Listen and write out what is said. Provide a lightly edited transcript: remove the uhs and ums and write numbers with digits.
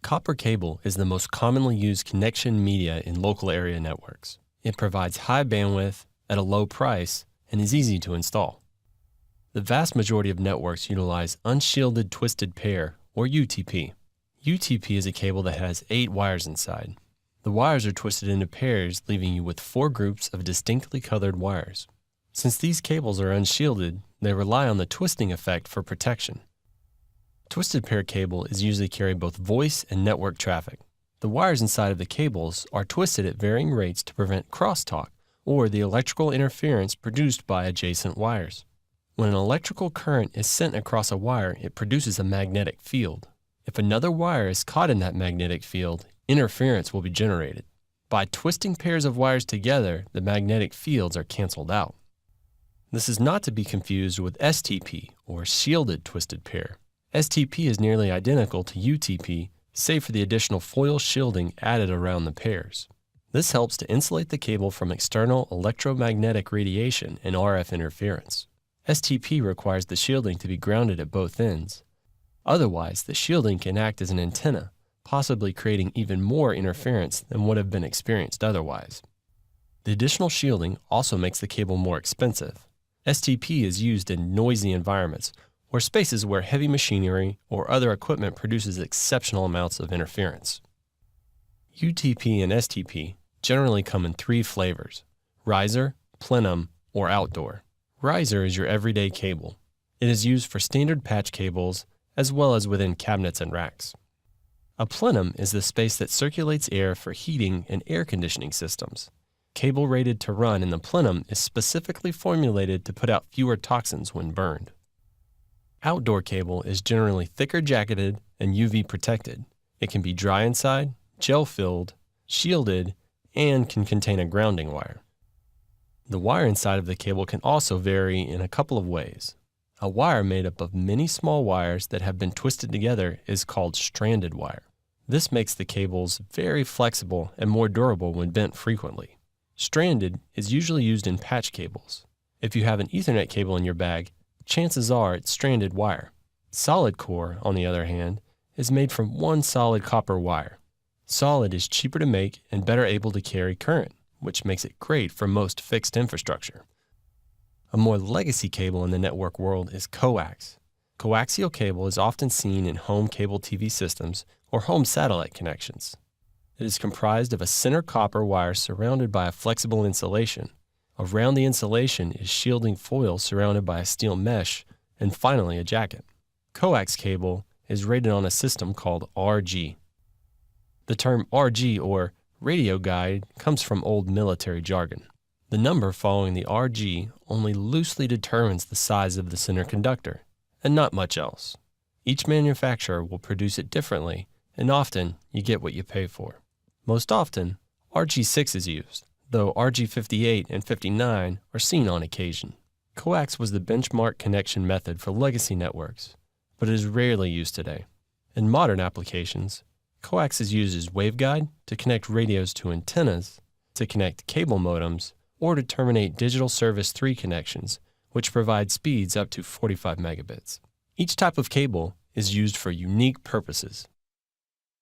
Copper cable is the most commonly used connection media in local area networks. It provides high bandwidth at a low price and is easy to install. The vast majority of networks utilize unshielded twisted pair, or UTP. UTP is a cable that has 8 wires inside. The wires are twisted into pairs, leaving you with 4 groups of distinctly colored wires. Since these cables are unshielded, they rely on the twisting effect for protection. Twisted pair cable is usually carry both voice and network traffic. The wires inside of the cables are twisted at varying rates to prevent crosstalk, or the electrical interference produced by adjacent wires. When an electrical current is sent across a wire, it produces a magnetic field. If another wire is caught in that magnetic field, interference will be generated. By twisting pairs of wires together, the magnetic fields are canceled out. This is not to be confused with STP, or shielded twisted pair. STP is nearly identical to UTP, save for the additional foil shielding added around the pairs. This helps to insulate the cable from external electromagnetic radiation and RF interference. STP requires the shielding to be grounded at both ends. Otherwise, the shielding can act as an antenna, possibly creating even more interference than would have been experienced otherwise. The additional shielding also makes the cable more expensive. STP is used in noisy environments or spaces where heavy machinery or other equipment produces exceptional amounts of interference. UTP and STP generally come in 3 flavors: riser, plenum, or outdoor. Riser is your everyday cable. It is used for standard patch cables as well as within cabinets and racks. A plenum is the space that circulates air for heating and air conditioning systems. Cable rated to run in the plenum is specifically formulated to put out fewer toxins when burned. Outdoor cable is generally thicker jacketed and UV protected. It can be dry inside, gel-filled, shielded, and can contain a grounding wire. The wire inside of the cable can also vary in a couple of ways. A wire made up of many small wires that have been twisted together is called stranded wire. This makes the cables very flexible and more durable when bent frequently. Stranded is usually used in patch cables. If you have an Ethernet cable in your bag, chances are it's stranded wire. Solid core, on the other hand, is made from one solid copper wire. Solid is cheaper to make and better able to carry current, which makes it great for most fixed infrastructure. A more legacy cable in the network world is coax. Coaxial cable is often seen in home cable TV systems or home satellite connections. It is comprised of a center copper wire surrounded by a flexible insulation. Around the insulation is shielding foil surrounded by a steel mesh, and finally a jacket. Coax cable is rated on a system called RG. The term RG, or radio guide, comes from old military jargon. The number following the RG only loosely determines the size of the center conductor, and not much else. Each manufacturer will produce it differently, and often you get what you pay for. Most often, RG6 is used, though RG58 and 59 are seen on occasion. Coax was the benchmark connection method for legacy networks, but it is rarely used today. In modern applications, coax is used as waveguide to connect radios to antennas, to connect cable modems, or to terminate digital service 3 connections, which provide speeds up to 45 megabits. Each type of cable is used for unique purposes.